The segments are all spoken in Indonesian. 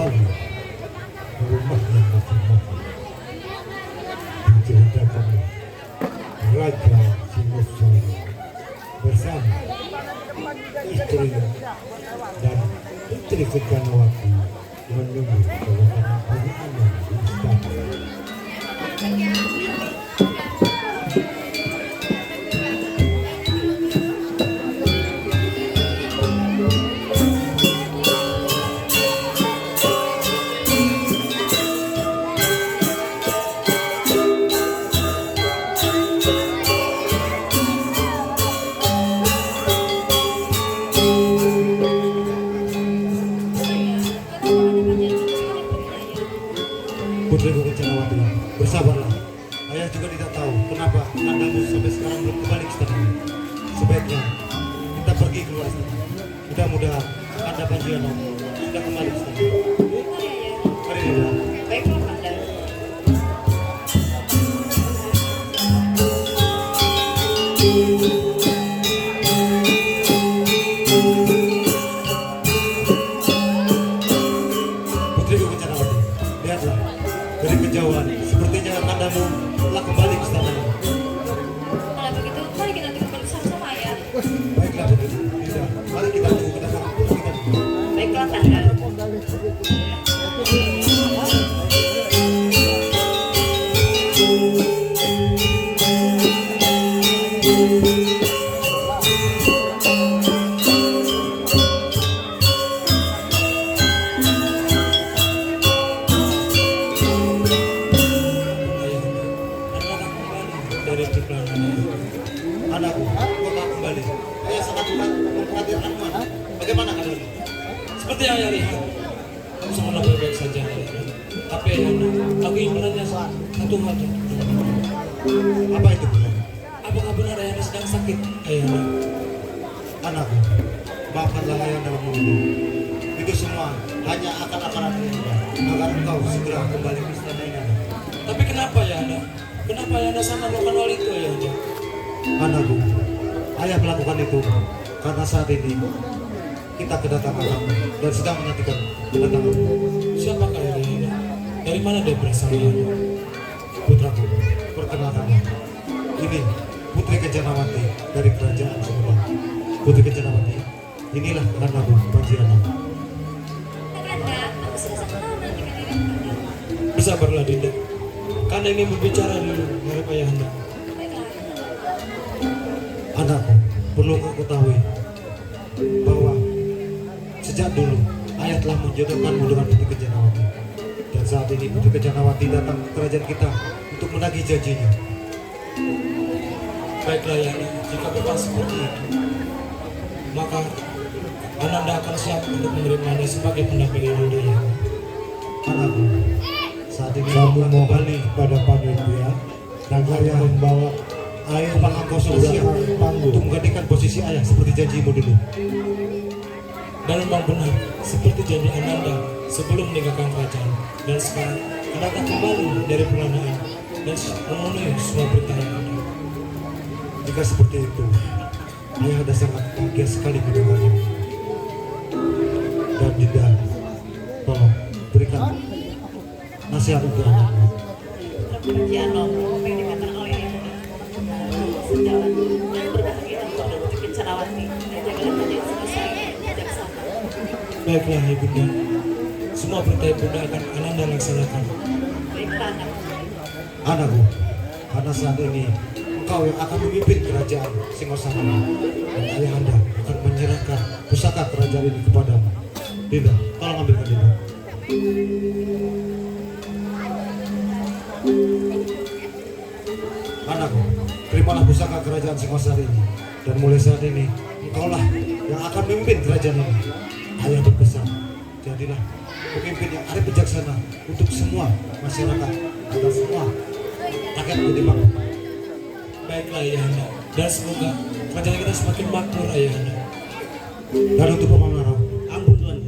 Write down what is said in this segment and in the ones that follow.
kembali ke rumah yang masing-masing. Diceritakan Raja Singosari bersama istri dan putri Kejanawati menunggu kedatangan anak-anak di istana. Putriku Kejanawati, bersabarlah. Ayah juga tidak tahu kenapa andamu sampai sekarang belum kembali ke istana. Sebaiknya kita pergi keluar istana. Mudah-mudahan Anda Panjiano sudah kembali ke istana. Mari Dinda. Baiklah, Kanda. Putriku Kejanawati, lihatlah. Dari kejauhan, sepertinya kandamu telah kembali ke istana. Kalau begitu, mari kita tinggal bersama-sama ya. Baiklah, Putri. Tidak, mari kita tunggu kedatangan putri kami. Baiklah, Kanda. Dari perjalanan anakku, kau tak kembali. Ayah sangat memperhatikanmu. Bagaimana keadaanmu? Seperti yang ayah lihat, kamu sangatlah baik-baik saja. Tapi ayahanda, aku ingin bertanya satu hal. Apa itu benar? Apakah benar ayahanda sedang sakit, ayahanda? Anakku, maafkanlah ayahanda membunuhmu. Itu semua hanya akal-akalan ayahanda agar engkau segera kembali ke istana ini. Tapi kenapa ayahanda? Kenapa ayahanda sangat melakukan hal itu, ayahanda? Anakku, ayah melakukan itu karena saat ini kita kedatangan tamu dan sedang menantikan kedatangan. Siapakah ayahanda? Dari mana dia berasal, ayahanda? Putraku, perkenalkan. Ini Putri Kejanawati dari kerajaan Sumedang. Putri Kejanawati, inilah kandamu Panjiano. Kanda, aku sudah sangat lama menantikan diri Kanda. Bersabarlah, Dinda. Kanda ingin berbicara dulu dengan ayahanda. Baiklah. Anakku, perlu kau ketahui bahwa sejak dulu ayah telah menjodohkanmu dengan Putri Kejanawati. Dan saat ini Putri Kejanawati datang ke kerajaan kita untuk menagih janjinya. Baiklah, ayahanda. Jika memang seperti itu, maka ananda akan siap untuk menerimanya sebagai pendamping ayahanda, ayahanda. Anakku, saat ini kamu mau kembali pada panitia dan saya membawa air. Apakah kau sudah siap untuk menggantikan posisi ayah seperti janjimu dulu? Dan memang benar, seperti janji ananda sebelum meninggalkan kerajaan. Dan sekarang ananda kembali dari perlanaan dan memenuhi semua perintah ayahanda. Jika seperti itu, ayah ada sangat bahagia sekali mendengarnya. Dan Dinda, tolong berikan nasihat untuk anakmu. Panjiano, apa yang dikatakan oleh ayahanda sejalan dan berbahagia untuk Putri Kejanawati dan jagalah Raja Singosari bijaksana. Baiklah, ibunda. Semua perintah ibunda akan ananda laksanakan. Baiklah, anakku. Anakku, karena saat ini engkau yang akan memimpin kerajaan Singosari dan ayahanda akan menyerahkan pusaka kerajaan ini kepadamu. Dinda, tolong ambilkan Dinda. Anakku, terimalah pusaka kerajaan Singosari ini. Dan mulai saat ini, engkaulah yang akan memimpin kerajaan ini. Ayah berpesan, jadilah pemimpin yang arif bijaksana untuk semua masyarakat dan semua rakyat Budiman. Baiklah, ayahanda. Dan semoga kerajaan kita semakin makmur, ayahanda. Dan untuk Paman Larang, Ampun, Tuan.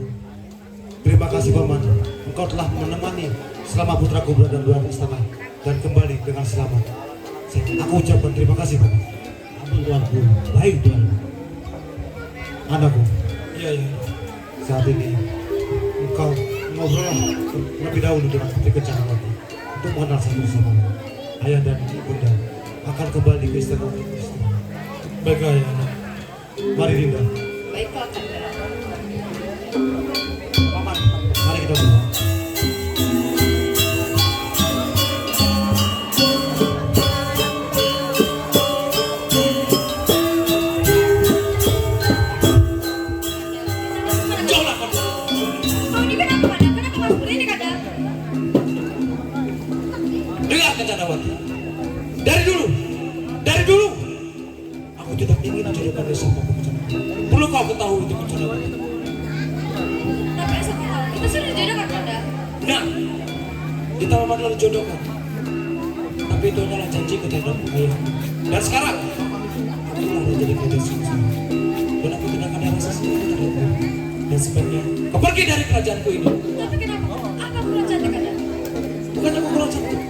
terima kasih Paman. Engkau telah menemani selama putraku berada di luar istana dan kembali dengan selamat. Aku ucapkan terima kasih Paman. Ampun, Tuanku. Baik, Tuan. Anakku, Iya, iya. saat ini engkau ngobrol lebih dahulu dengan Putri Kencanawati untuk mengenal satu sama lain. Ayah dan Bunda akan kembali ke istana untuk beristirahat. Baiklah ya anak. Mari Dinda. Baiklah Kanda. Paman, mari kita pulang. Jauhlah kau. Kau ini kenapa Kanda? Kenapa kau seperti ini Kanda? Dengar Kencanawati. Dari dulu, aku tidak ingin jodohkan Resa sama Kencanawati. Perlu kau ketahui itu Kencanawati. Tapi asal kau tahu, kita sudah dijodohkan Kanda. Nah, kita memang telah dijodohkan. Tapi itu adalah janji terhadap ayah. Dan sekarang, aku telah menjadi kerajaan Singosari. Dan aku tidak akan ada rasa sedih terhadapmu. Dan sebaiknya, kau pergi dari kerajaanku ini. Tapi kenapa? Apa kurang cantik Kanda? Bukan aku kurang cantik.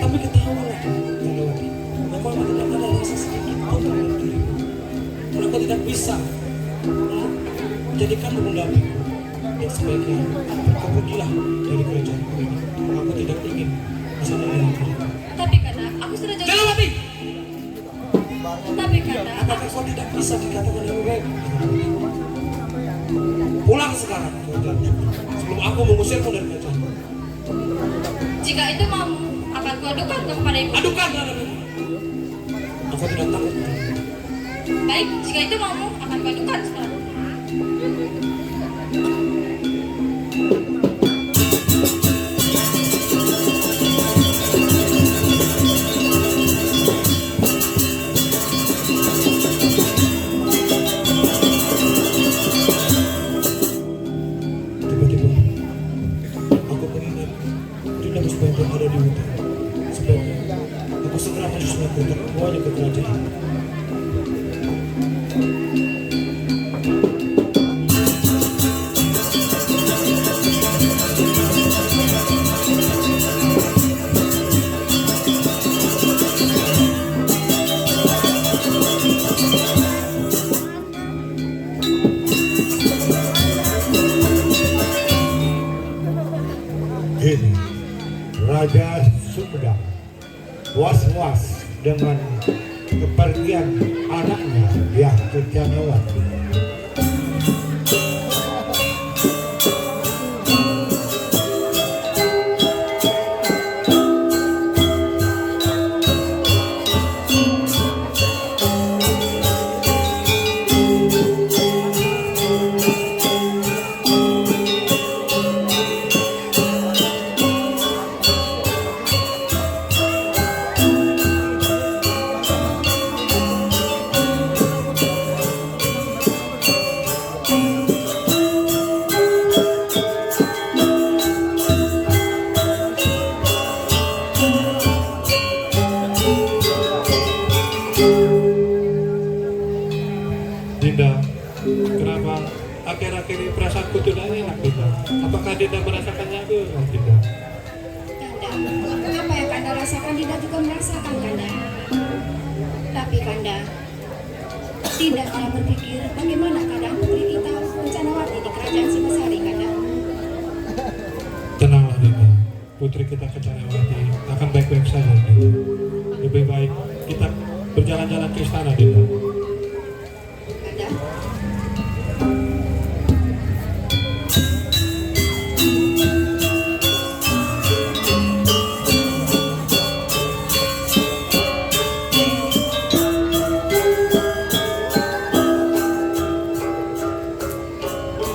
Tapi ketahuilah, Kencanawati. Aku memang tidak ada rasa sedikit pun terhadap dirimu. Dan aku tidak bisa menjadikanmu pendampingku. Dan sebaiknya, kau pergilah dari kerajaanku ini. Aku tidak ingin bersama dengan dirimu. Tapi Kanda, aku sudah jodoh. Kencanawati! Tapi Kanda, Apakah kau tidak bisa dikatakan yang baik? Pulang sekarang, sebelum aku mengusirmu dari kerajaan. jika itu mau akan kuadukan kepada ibu. Adukan terhadapmu. Aku tidak takut. Baik, jika itu mau akan kuadukan sekarang. Tiba-tiba, aku mengingat Dinda Puspanjang ada di hutan. Sebaiknya, aku segera menyusulku untuk membawanya ke kerajaan. Ini Raja Sumedang was-was dengan kepergian anaknya yang Kencanawati. Dinda, kenapa akhir-akhir ini perasaanku tidak enak, Dinda? Apakah Dinda merasakannya juga, Dinda? Kanda, apa yang Kanda rasakan, Dinda juga merasakan Kanda. Tapi Kanda, Dinda telah berpikir bagaimana keadaan putri kita Kencanawati di kerajaan Singosari Kanda. Tenanglah, Dinda. Putri kita Kencanawati akan baik-baik saja, Dinda. Lebih baik kita berjalan-jalan ke istana, Dinda. Kanda,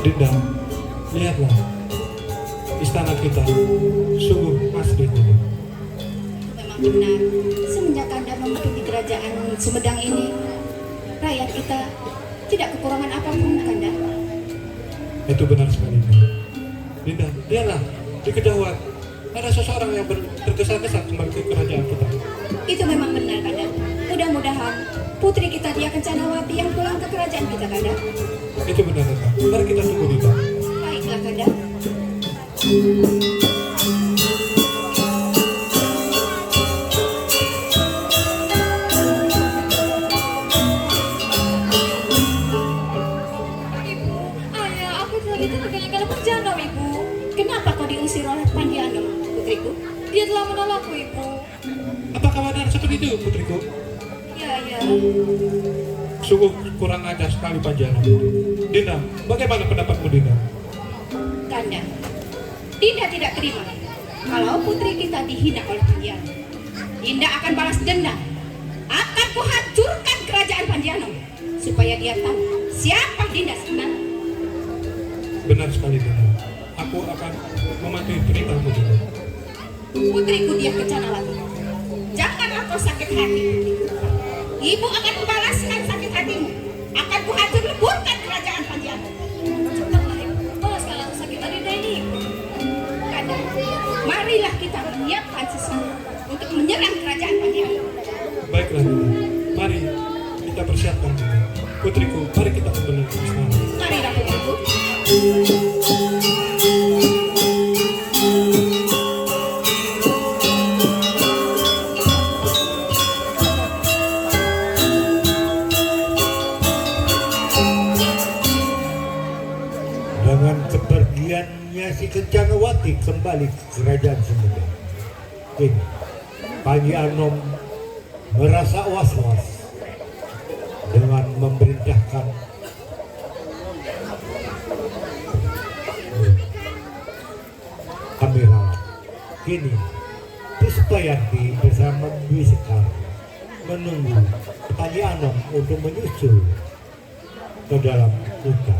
Dinda, lihatlah. Istana kita sungguh asli, Dinda. memang benar. Semenjak Kanda memasuki kerajaan Sumedang ini, rakyat kita tidak kekurangan apapun Kanda. Itu benar sekali, Dinda. Dinda, lihatlah di kejauhan ada seseorang yang tergesa-gesa kembali ke kerajaan kita. Itu memang benar Kanda. Mudah-mudahan putri kita dia Kencanawati yang pulang ke kerajaan kita Kanda. Itu benar, Dinda. Mari kita tunggu, Dinda. Baiklah Kanda. Ibu, ayah, aku telah makanya kalau Panjano, Ibu. Kenapa kau diusir oleh Panjano, putriku? Dia telah menolakku, Ibu. Apakah benar seperti itu, putriku? Ya. Sungguh kurang ajar sekali Panjano. Dinda, bagaimana pendapatmu Dinda? Kanda, Dinda tidak terima kalau putri kita dihina oleh Panjano. Dinda akan balas dendam. Akan kuhancurkan kerajaan Panjano supaya dia tahu siapa Dinda sebenarnya. Benar sekali Dinda. Aku akan mematuhi perintahmu Dinda. Putriku dia kencana lagi. Janganlah kau sakit hati. Ibu akan membalaskan sakit hatimu. Akan kuhancur leburkan kerajaan Panjano. Cepatlah Ibu, balaskanlah sakit hati ini. Kanda, marilah kita menyiapkan sesuatu untuk menyerang kerajaan Panjano. Baiklah Dinda. Mari kita persiapkan Dinda. Putriku, mari kita kembali ke istana. Marilah putriku. Dengan kepergiannya si Kencanawati kembali ke kerajaan Sumedang, kini Panji Anom merasa was-was dengan memerintahkan Amirawan. Kini Puspayanti bersama Dwi Sekar menunggu Panji Anom untuk menyusul ke dalam hutan.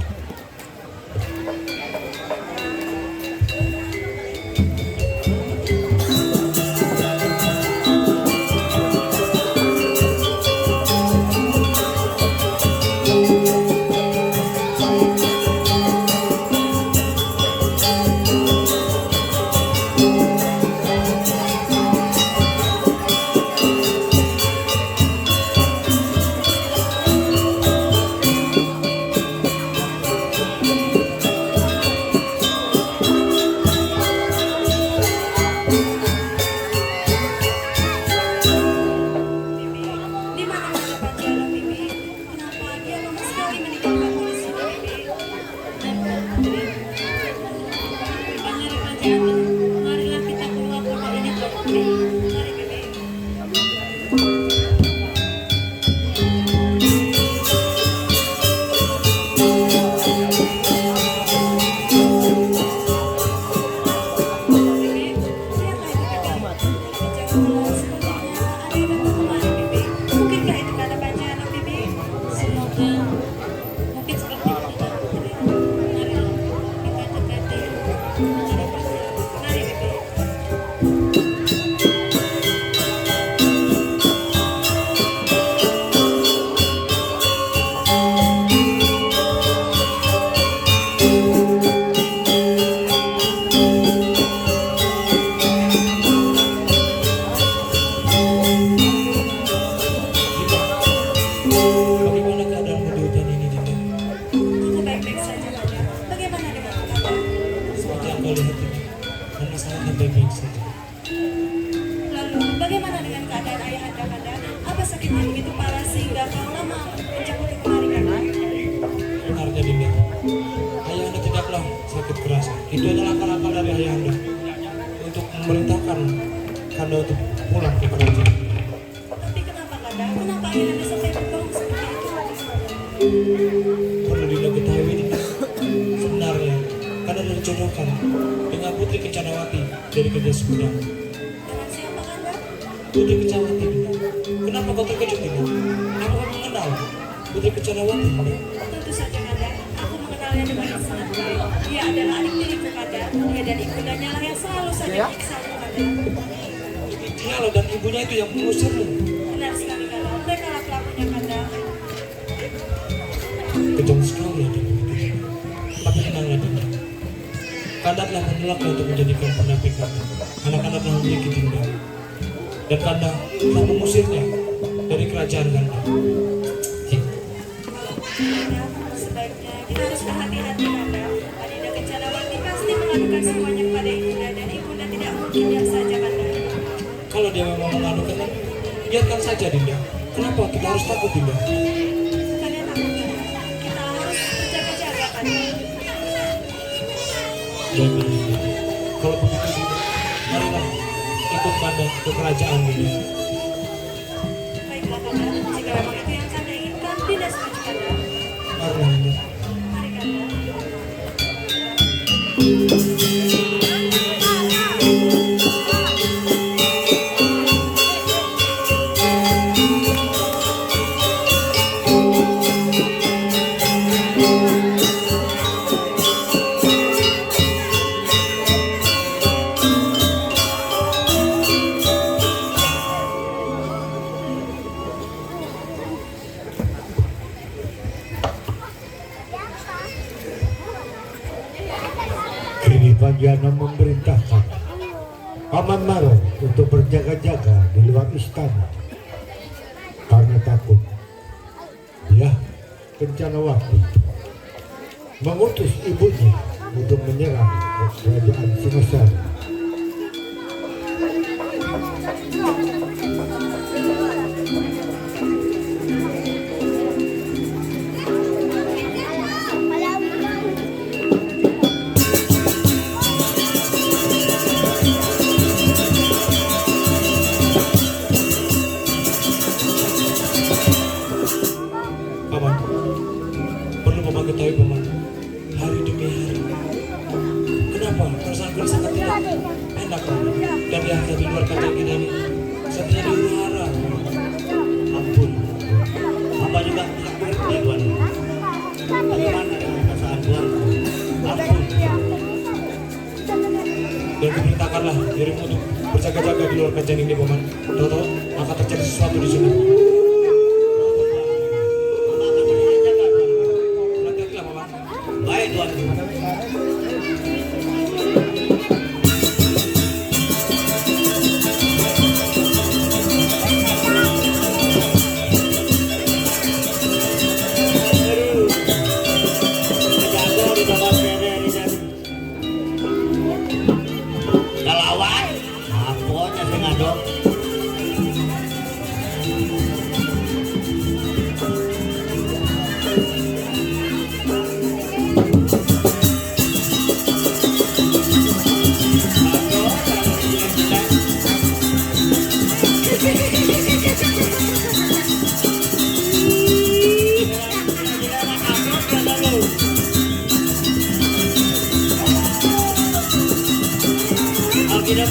Marilah kita keluar kota ini, Putri. Mari, Bibi. Mungkinkah itu kata Panjano, Bibi? Semoga mungkin seperti itu, Putri. Marilah kita dekati. Mari, Bibi. Bagaimana keadaanmu di hutan ini Dinda? Aku baik-baik saja, Kanda. Bagaimana dengan Kanda? Seperti yang kau lihat ini, Nanda sangat baik-baik saja. Lalu, bagaimana dengan keadaan ayah Anda, Kanda? Apa sakitnya begitu parah sehingga kau lama menjemput kemari, Kanda? Benarnya Dinda, ayah Anda tidaklah sakit keras. Itu adalah akal-akal dari ayah Anda untuk memerintahkan Kanda untuk pulang ke kerajaan. Tapi kenapa, Kanda? Kenapa ayah Anda sampai berbohong seperti itu? Perlu Dinda ketahui Dinda, sebenarnya Kanda dijodohkan dengan Putri Kencanawati dari kerajaan Sumedang. Dengan siapa, Kanda? Putri Kencanawati Dinda. Kenapa kau terkejut Dinda? Apakah kau mengenal Putri Kencanawati Dinda? Tentu saja, Kanda. Aku mengenalnya dengan sangat baik. Dia adalah adik diriku, Kanda. Dia dan ibundanya lah yang selalu saja menyiksaku, Kanda. Dia loh dan ibunya itu yang mengusirmu. Benar sekali, Kanda. Mereka lah pelakunya, Kanda. Kejam sekali ada begitu. Tapi tenanglah Dinda. Kanda telah menolaknya untuk menjadikan pendamping Kanda. Karena Kanda telah memiliki Dinda. Dan Kanda telah mengusirnya dari kerajaan Kanda. Kanda, sebaiknya kita harus berhati-hati, Kanda. Adinda Kencanawati pasti mengadukan semuanya kepada ibunda dan ibunda tidak mungkin diam saja, Kanda. Kalau dia memang mengadukan, biarkan saja Dinda. Kenapa kita harus takut Dinda? Kalian takut, Kanda. Kita harus berjaga-jaga, Kanda. Jadi kalau begitu marilah ikut kanda ke kerajaan ini. Baiklah Kanda, jika memang itu yang Kanda inginkan, tidak setuju Kanda. Marilah Kanda. Mari Kanda. Kini Panjana memerintahkan Paman Maro untuk berjaga-jaga di luar istana karena takut dia Kencanawati mengutus ibunya untuk menyerang kerajaan Singasari. Paman, perlu Paman ketahui Paman, hari demi hari. Kenapa perasaanku ini sangat tidak enak Paman? Dan di harta di luar kerajaan kita ini sepertinya dihuru-hara. Ampun, hamba juga sangat mengerti Tuan. Bagaimana dengan perasaan Tuan? Ampun. Dan diperintahkanlah dirimu untuk berjaga-jaga di luar kerajaan ini Paman. Tahu-tahu akan terjadi sesuatu di sini. Berhati-hatilah Paman. Baik Tuan. Kalawan, ampun ya sing ado. Tidak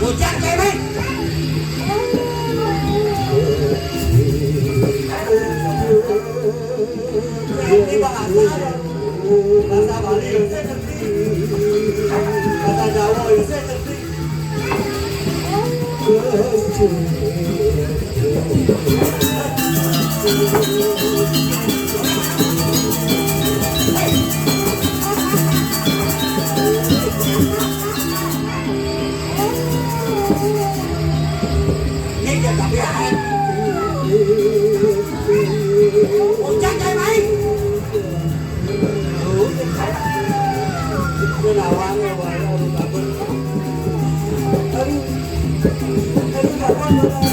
Bocah cewek. Ini bahasa Bali ya saya ngerti. Bahasa Jawa ya saya ngerti. lawan ya bahaya aduh takut. Aduh takut.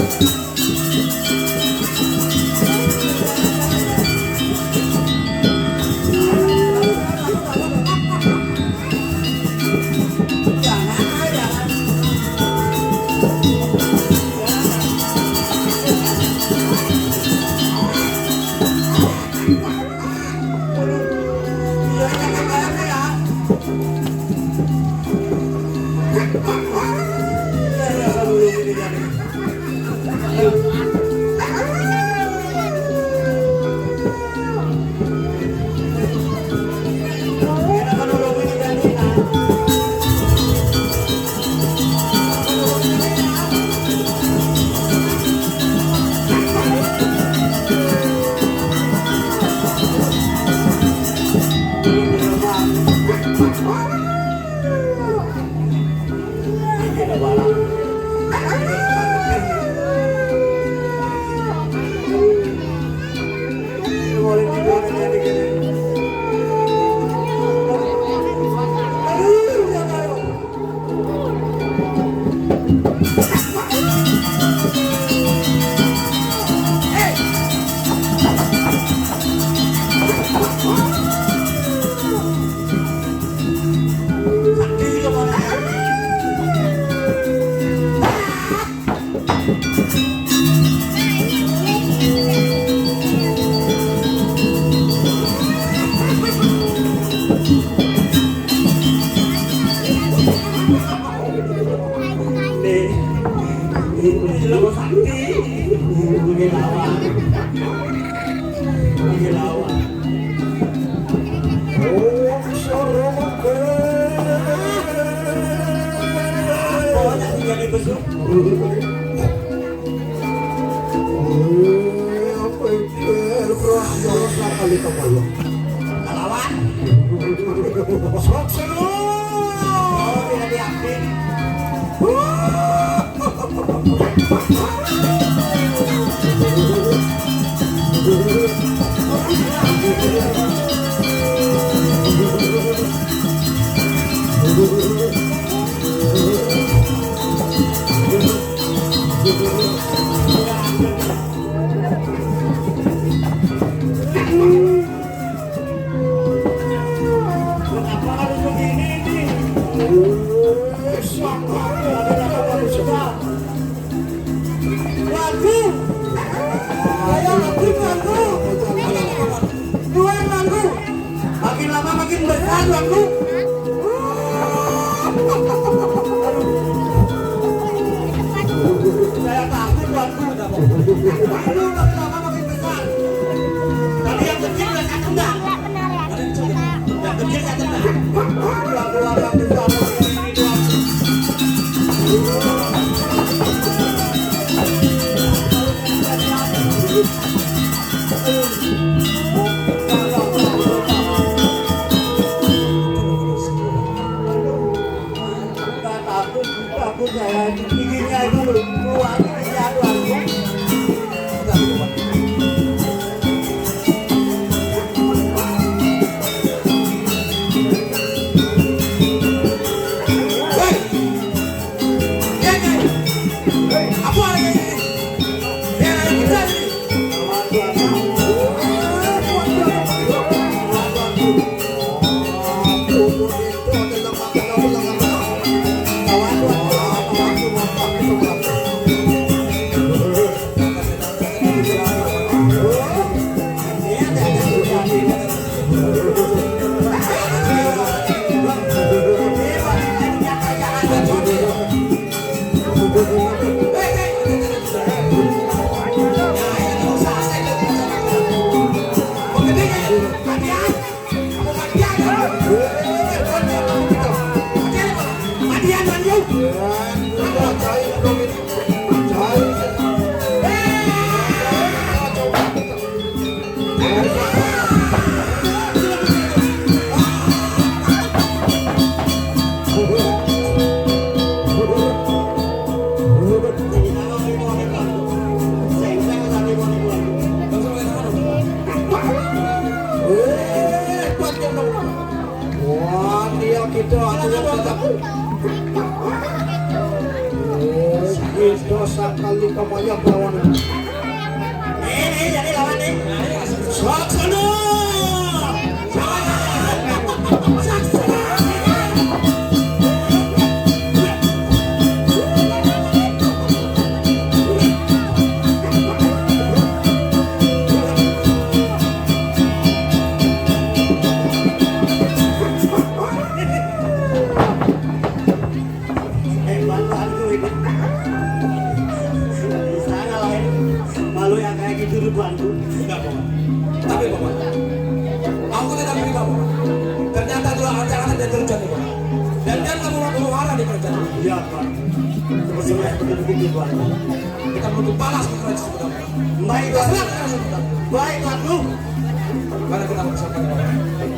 gitu aturan tetap. Dosa kali kamu lawan. Jadi lawan nih. Saksana. Malu yang kayak gitu depanku. Enggak, Bapak. Tapi Bapak, aku tidak terima, Bapak. Ternyata itulah acara dan terjadi, Bapak. Dan dia kamu marah di kerjaan. Iya Pak. Sepertinya begitu Pak. Kita butuh balas kepada sebenarnya. Baik Kita Pak. serang sebenarnya. Baik Pak lu. Mana kita bersama, Bapak?